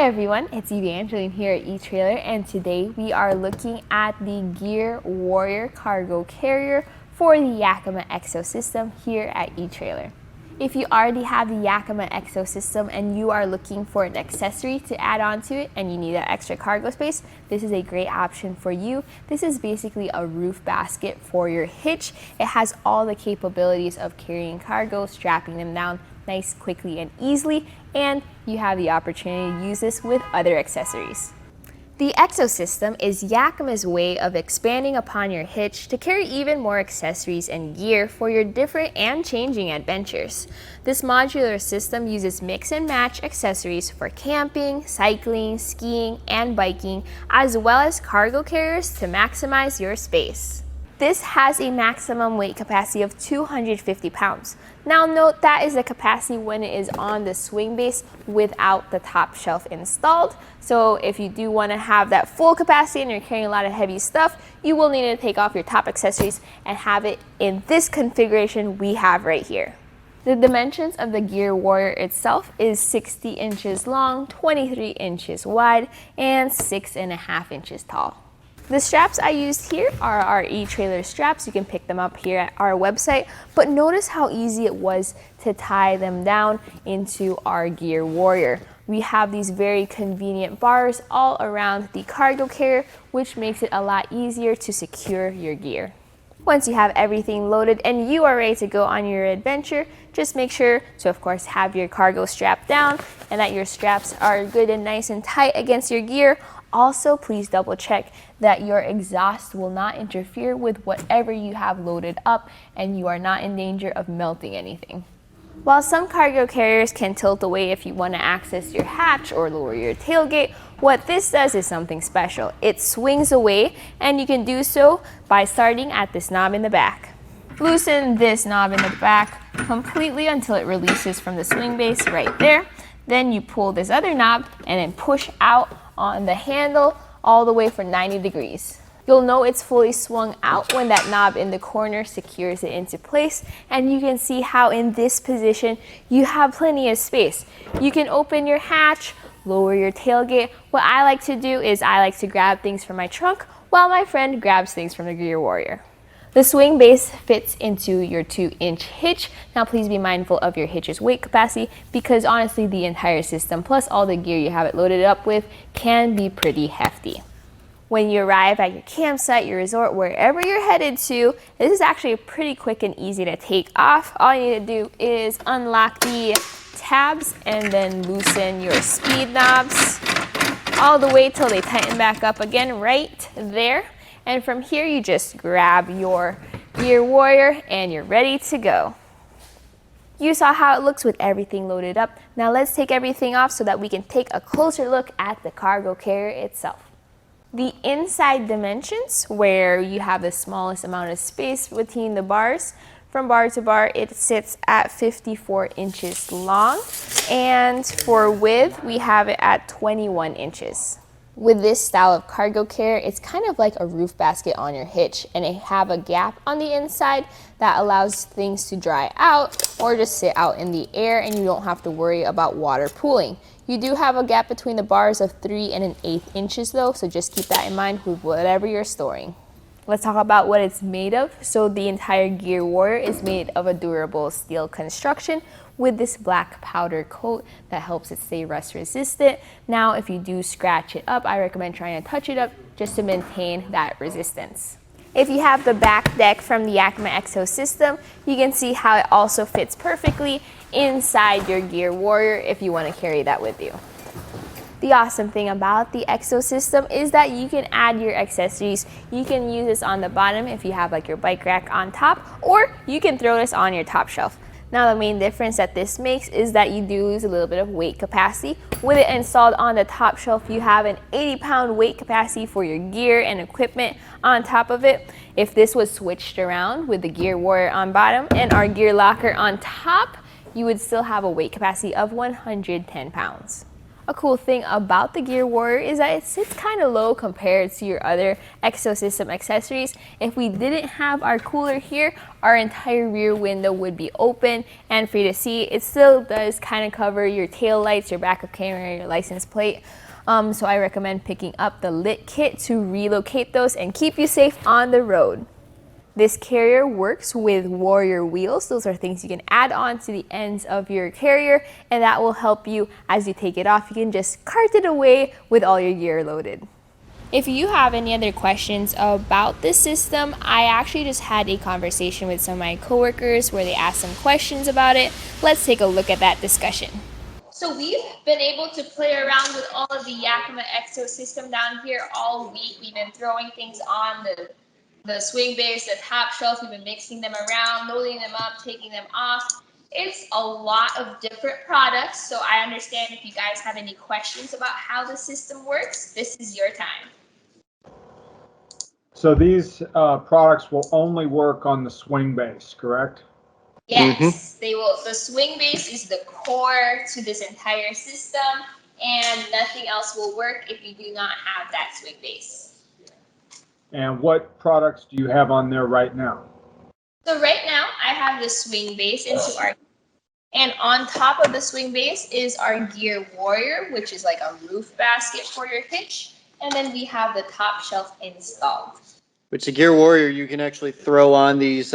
Hi everyone, it's Evangeline here at eTrailer, and today we are looking at the GearWarrior cargo carrier for the Yakima EXO system here at eTrailer. If you already have the Yakima EXO system and you are looking for an accessory to add on to it and you need that extra cargo space, this is a great option for you. This is basically a roof basket for your hitch. It has all the capabilities of carrying cargo, strapping them down nice, quickly, and easily, and you have the opportunity to use this with other accessories. The Exo system is Yakima's way of expanding upon your hitch to carry even more accessories and gear for your different and changing adventures. This modular system uses mix and match accessories for camping, cycling, skiing, and biking, as well as cargo carriers to maximize your space. This has a maximum weight capacity of 250 pounds. Now note that is the capacity when it is on the swing base without the top shelf installed. So if you do want to have that full capacity and you're carrying a lot of heavy stuff, you will need to take off your top accessories and have it in this configuration we have right here. The dimensions of the GearWarrior itself is 60 inches long, 23 inches wide, and 6.5 inches tall. The straps I used here are our eTrailer straps. You can pick them up here at our website, but notice how easy it was to tie them down into our GearWarrior. We have these very convenient bars all around the cargo carrier, which makes it a lot easier to secure your gear. Once you have everything loaded and you are ready to go on your adventure, just make sure to, of course, have your cargo strapped down and that your straps are good and nice and tight against your gear. Also, please double check that your exhaust will not interfere with whatever you have loaded up and you are not in danger of melting anything. While some cargo carriers can tilt away if you want to access your hatch or lower your tailgate, what this does is something special. It swings away, and you can do so by starting at this knob in the back. Loosen this knob in the back completely until it releases from the swing base right there. Then you pull this other knob and then push out on the handle all the way for 90 degrees. You'll know it's fully swung out when that knob in the corner secures it into place, and you can see how in this position you have plenty of space. You can open your hatch, lower your tailgate. What I like to do is I like to grab things from my trunk while my friend grabs things from the GearWarrior. The swing base fits into your 2-inch hitch. Now please be mindful of your hitch's weight capacity, because honestly the entire system plus all the gear you have it loaded up with can be pretty hefty. When you arrive at your campsite, your resort, wherever you're headed to, this is actually pretty quick and easy to take off. All you need to do is unlock the tabs and then loosen your speed knobs all the way till they tighten back up again right there. And from here, you just grab your GearWarrior and you're ready to go. You saw how it looks with everything loaded up. Now let's take everything off so that we can take a closer look at the cargo carrier itself. The inside dimensions, where you have the smallest amount of space between the bars, from bar to bar, it sits at 54 inches long. And for width, we have it at 21 inches. With this style of cargo carrier, it's kind of like a roof basket on your hitch, and it have a gap on the inside that allows things to dry out or just sit out in the air, and you don't have to worry about water pooling. You do have a gap between the bars of 3 1/8 inches though, so just keep that in mind with whatever you're storing. Let's talk about what it's made of. So the entire GearWarrior is made of a durable steel construction with this black powder coat that helps it stay rust resistant. Now, if you do scratch it up, I recommend trying to touch it up just to maintain that resistance. If you have the back deck from the Yakima EXO system, you can see how it also fits perfectly inside your GearWarrior if you want to carry that with you. The awesome thing about the Exo system is that you can add your accessories. You can use this on the bottom if you have like your bike rack on top, or you can throw this on your top shelf. Now the main difference that this makes is that you do lose a little bit of weight capacity. With it installed on the top shelf, you have an 80-pound weight capacity for your gear and equipment on top of it. If this was switched around with the GearWarrior on bottom and our gear locker on top, you would still have a weight capacity of 110 pounds. A cool thing about the GearWarrior is that it sits kind of low compared to your other Exo System accessories. If we didn't have our cooler here, our entire rear window would be open and free to see. It still does kind of cover your tail lights, your backup camera, your license plate. So I recommend picking up the lit kit to relocate those and keep you safe on the road. This carrier works with Warrior wheels. Those are things you can add on to the ends of your carrier, and that will help you as you take it off. You can just cart it away with all your gear loaded. If you have any other questions about this system, I actually just had a conversation with some of my coworkers where they asked some questions about it. Let's take a look at that discussion. So we've been able to play around with all of the Yakima EXO system down here all week. We've been throwing things on the swing base, the top shelf. We've been mixing them around, loading them up, taking them off. It's a lot of different products, so I understand if you guys have any questions about how the system works, this is your time. So these products will only work on the swing base, correct? Yes, they will. The swing base is the core to this entire system, and nothing else will work if you do not have that swing base. And what products do you have on there right now? So right now I have the swing base and on top of the swing base is our GearWarrior, which is like a roof basket for your hitch. And then we have the top shelf installed. Which the GearWarrior, you can actually throw on these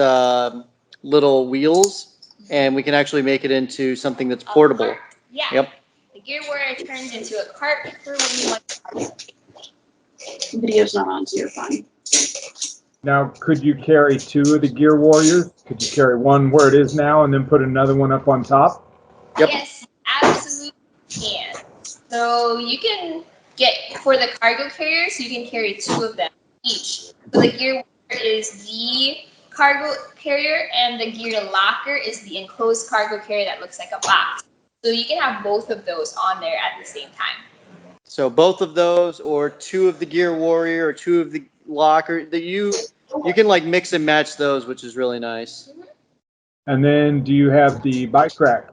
little wheels, and we can actually make it into something that's portable. Yeah. Yep. The GearWarrior turns into a cart for when you want to. The video's not on, so you're fine. Now, could you carry two of the GearWarriors? Could you carry one where it is now and then put another one up on top? Yep. Yes, absolutely can. So you can get, for the cargo carriers, you can carry two of them each. So the GearWarrior is the cargo carrier, and the Gear Locker is the enclosed cargo carrier that looks like a box. So you can have both of those on there at the same time. So both of those, or two of the GearWarrior, or two of the Locker, that you can like mix and match those, which is really nice. And then do you have the bike rack?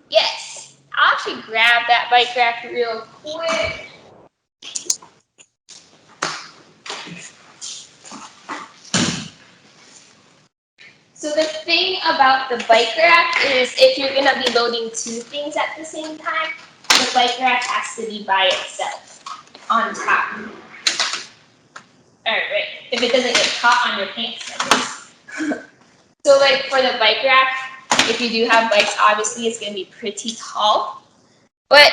Yes, I'll actually grab that bike rack real quick. So the thing about the bike rack is if you're going to be loading two things at the same time, the bike rack has to be by itself on top. All right, if it doesn't get caught on your pants, I guess. So like for the bike rack, if you do have bikes, obviously it's going to be pretty tall. But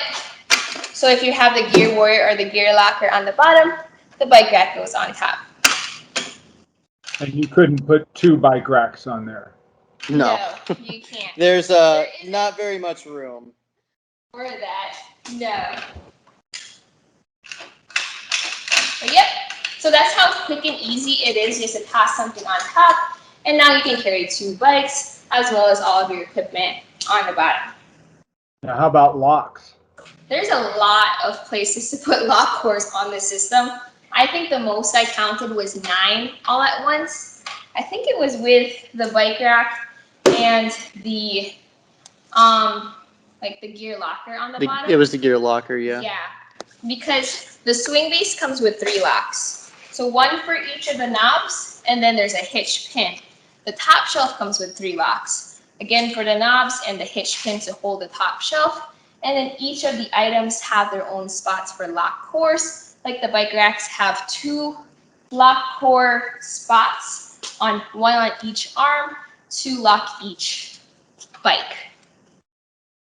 so if you have the GearWarrior or the Gear Locker on the bottom, the bike rack goes on top. And you couldn't put two bike racks on there? No, you can't. There's not very much room. For that, no. But yep, so that's how quick and easy it is just to toss something on top. And now you can carry two bikes as well as all of your equipment on the bottom. Now, how about locks? There's a lot of places to put lock cores on the system. I think the most I counted was 9 all at once. I think it was with the bike rack and the like the Gear Locker on the bottom. It was the Gear Locker, yeah. Yeah, because the swing base comes with 3 locks. So one for each of the knobs, and then there's a hitch pin. The top shelf comes with 3 locks. Again, for the knobs and the hitch pin to hold the top shelf. And then each of the items have their own spots for lock cores. Like the bike racks have 2 lock core spots, one on each arm, to lock each bike.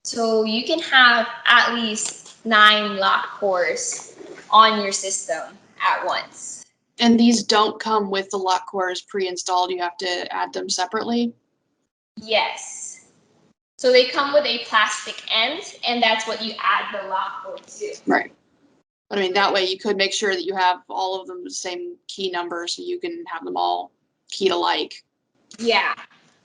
So you can have at least 9 lock cores on your system at once. And these don't come with the lock cores pre-installed. You have to add them separately? Yes. So they come with a plastic end, and that's what you add the lock core to. Right. But I mean, that way you could make sure that you have all of them the same key number so you can have them all keyed alike. Yeah.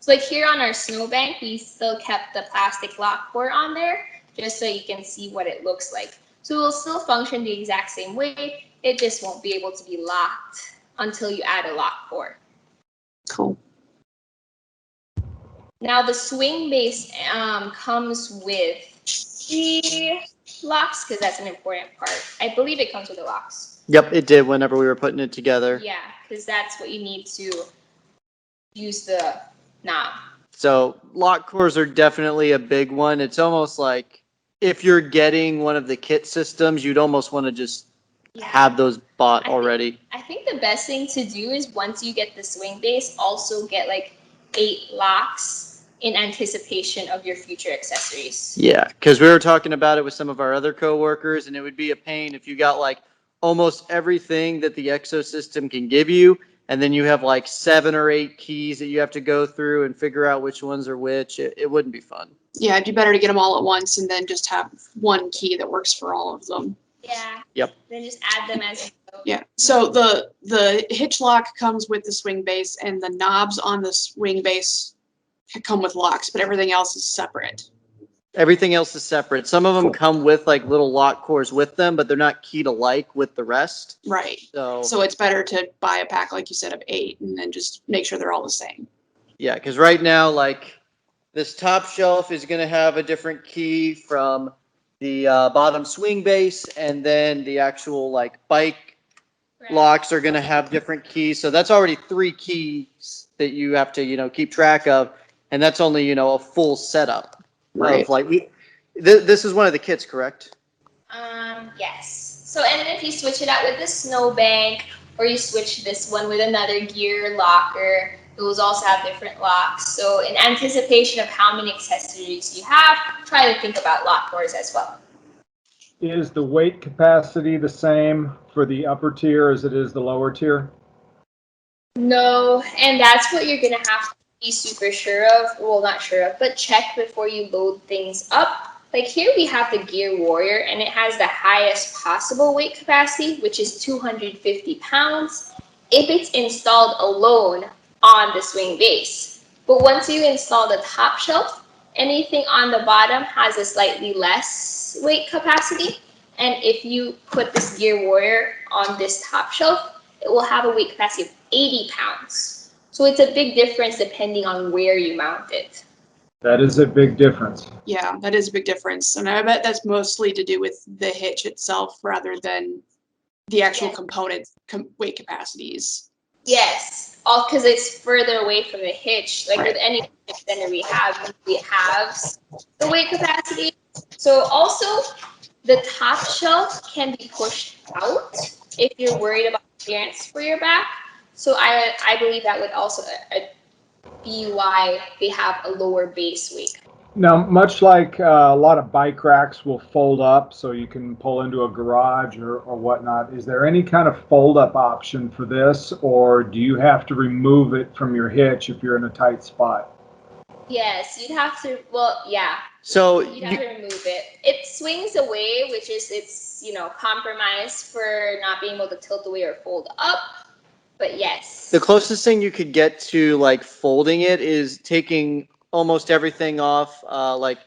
So like here on our snowbank, we still kept the plastic lock core on there just so you can see what it looks like. So it will still function the exact same way. It just won't be able to be locked until you add a lock core. Cool. Now the swing base comes with the locks because that's an important part. I believe it comes with the locks. Yep, it did whenever we were putting it together. Yeah, because that's what you need to use the knob. So lock cores are definitely a big one. It's almost like if you're getting one of the kit systems, you'd almost want to just have those bought already. I think the best thing to do is once you get the swing base, also get like 8 locks in anticipation of your future accessories. Yeah, because we were talking about it with some of our other coworkers, and it would be a pain if you got like almost everything that the Exo system can give you, and then you have like 7 or 8 keys that you have to go through and figure out which ones are which. It wouldn't be fun. Yeah, it'd be better to get them all at once and then just have one key that works for all of them. Yeah. Yep. Then just add them as you go. Yeah. So the hitch lock comes with the swing base, and the knobs on the swing base come with locks, but everything else is separate. Everything else is separate. Some of them come with like little lock cores with them, but they're not keyed alike with the rest. Right. So So it's better to buy a pack, like you said, of 8 and then just make sure they're all the same. yeah, because right now, like this top shelf is going to have a different key from the bottom swing base, and then the actual like bike locks are going to have different keys. So that's already 3 keys that you have to, keep track of. And that's only, a full setup Right. of like, this is one of the kits, correct? Yes. So, and then if you switch it out with the snowbank, or you switch this one with another gear locker, those also have different locks. So in anticipation of how many accessories you have, try to think about lock doors as well. Is the weight capacity the same for the upper tier as it is the lower tier? No, and that's what you're gonna have to be super sure of. Well, not sure of, but check before you load things up. Like here we have the GearWarrior, and it has the highest possible weight capacity, which is 250 pounds, if it's installed alone on the swing base. But once you install the top shelf, anything on the bottom has a slightly less weight capacity. And if you put this GearWarrior on this top shelf, it will have a weight capacity of 80 pounds. So it's a big difference depending on where you mount it. That is a big difference. Yeah, that is a big difference. And I bet that's mostly to do with the hitch itself rather than the actual component weight capacities. Yes, all because it's further away from the hitch. Like with any extender we have, it has the weight capacity. So also, the top shelf can be pushed out if you're worried about clearance for your back. So I believe that would also be why they have a lower base weight. Now, much like a lot of bike racks will fold up so you can pull into a garage or whatnot, is there any kind of fold-up option for this, or do you have to remove it from your hitch if you're in a tight spot? Yes, you'd have to, well, yeah. So You'd have to remove it. It swings away, which is it's, compromised for not being able to tilt away or fold up. But yes. the closest thing you could get to like folding it is taking almost everything off. Like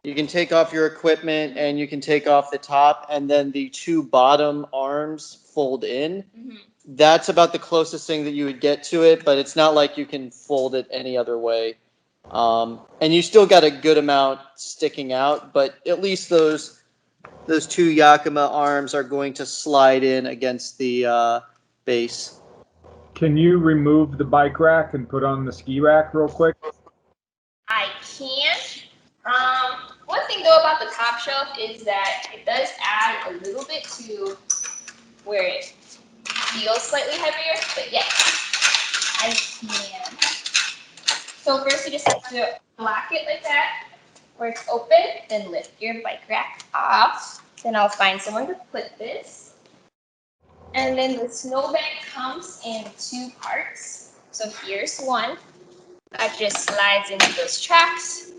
you can take off your equipment and you can take off the top, and then the 2 bottom arms fold in. Mhm. That's about the closest thing that you would get to it, but it's not like you can fold it any other way. And you still got a good amount sticking out, but at least those 2 Yakima arms are going to slide in against the base. Can you remove the bike rack and put on the ski rack real quick? I can. One thing though about the top shelf is that it does add a little bit to where it feels slightly heavier, but yes, I can. So first you just have to lock it like that, where it's open, then lift your bike rack off. Then I'll find somewhere to put this. And then the snowbank comes in 2 parts. So here's one that just slides into those tracks.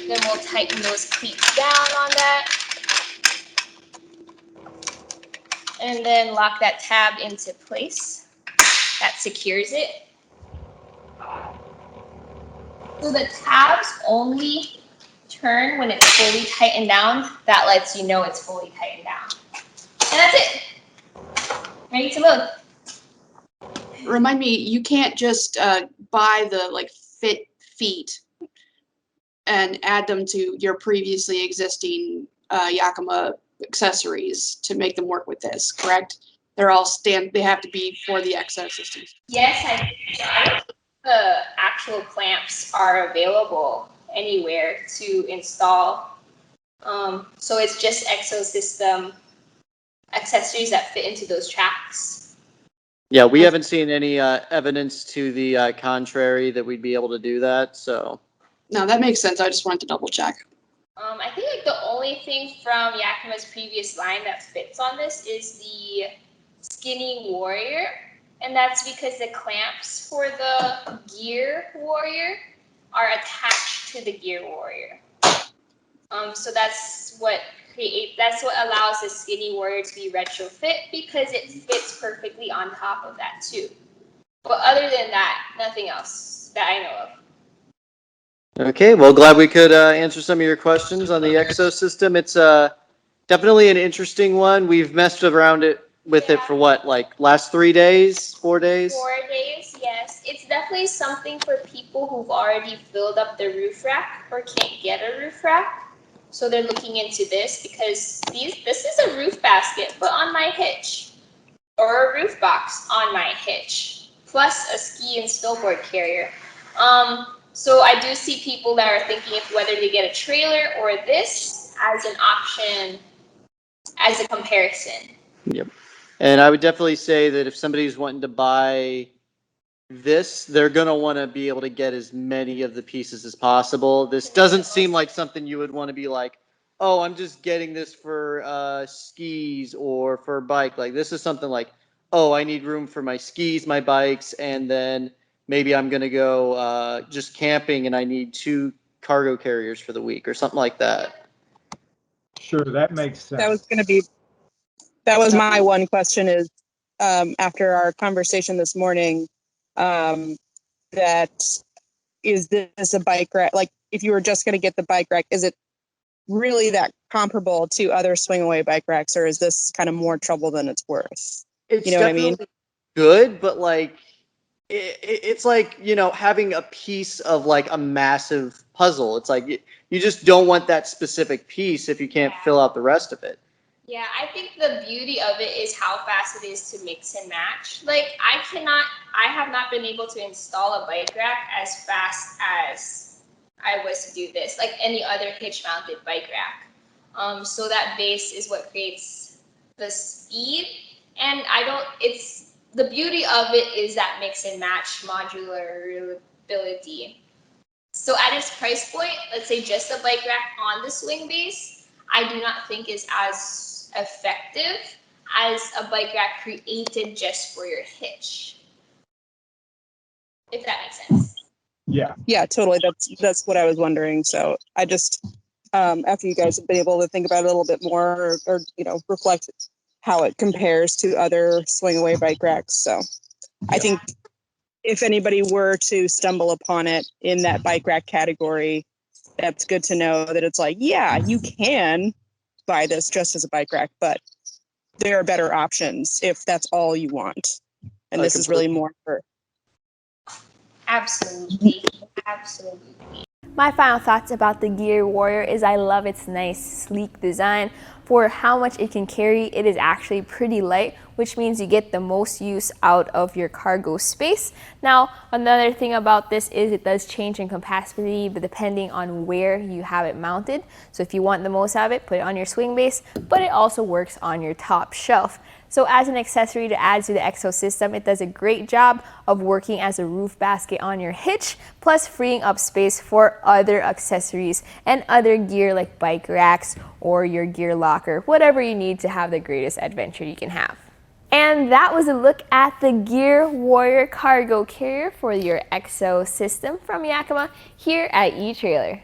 Then we'll tighten those cleats down on that. And then lock that tab into place. That secures it. So the tabs only turn when it's fully tightened down. That lets you know it's fully tightened down. And that's it. Ready to load. Remind me, you can't just buy the fit feet and add them to your previously existing Yakima accessories to make them work with this, correct? They have to be for the Exo systems. Yes, I don't think the actual clamps are available anywhere to install. So it's just Exo System accessories that fit into those tracks. Yeah, we haven't seen any evidence to the contrary that we'd be able to do that. So No, that makes sense. I just wanted to double check. I think like the only thing from Yakima's previous line that fits on this is the Skinny Warrior, and that's because the clamps for the Gear Warrior are attached to the Gear Warrior. So that's what allows the Skinny Warrior to be retrofit, because it fits perfectly on top of that too. But other than that, nothing else that I know of. okay, well, glad we could answer some of your questions on the Exo system. It's definitely an interesting one. We've messed around with it for what, like last 3 days, 4 days? 4 days, yes. It's definitely something for people who've already filled up their roof rack or can't get a roof rack. So they're looking into this because this is a roof basket, but on my hitch, or a roof box on my hitch, plus a ski and snowboard carrier. So I do see people that are thinking of whether they get a trailer or this as an option, as a comparison. Yep. And I would definitely say that if somebody's wanting to buy this, they're going to want to be able to get as many of the pieces as possible. This doesn't seem like something you would want to be like, oh, I'm just getting this for skis or for a bike. Like, this is something like, oh, I need room for my skis, my bikes, and then maybe I'm going to go just camping and I need 2 cargo carriers for the week or something like that. Sure, that makes sense. That was my one question is, after our conversation this morning, that is this a bike rack? Like, if you were just going to get the bike rack, is it really that comparable to other swing away bike racks, or is this kind of more trouble than it's worth? It's You know what I mean? good, but like it's like, you know, having a piece of like a massive puzzle. It's like you just don't want that specific piece if you can't fill out the rest of it. Yeah, I think the beauty of it is how fast it is to mix and match. Like, I have not been able to install a bike rack as fast as I was to do this, like any other hitch mounted bike rack. So that base is what creates the speed. And the beauty of it is that mix and match modular ability. So at its price point, let's say just a bike rack on the swing base, I do not think is as effective as a bike rack created just for your hitch. If that makes sense. Yeah, totally. That's what I was wondering. So I just, after you guys have been able to think about it a little bit more, or you know, reflect how it compares to other swing away bike racks. So I think if anybody were to stumble upon it in that bike rack category, that's good to know that it's like, yeah, you can buy this just as a bike rack, but there are better options if that's all you want. And this is really more for. Absolutely. Absolutely. My final thoughts about the GearWarrior is I love its nice, sleek design. For how much it can carry, it is actually pretty light, which means you get the most use out of your cargo space. Now, another thing about this is it does change in capacity, but depending on where you have it mounted. So if you want the most out of it, put it on your swing base, but it also works on your top shelf. So as an accessory to add to the Exo system, it does a great job of working as a roof basket on your hitch, plus freeing up space for other accessories and other gear like bike racks or your gear locker, whatever you need to have the greatest adventure you can have. And that was a look at the GearWarrior cargo carrier for your Exo system from Yakima here at eTrailer.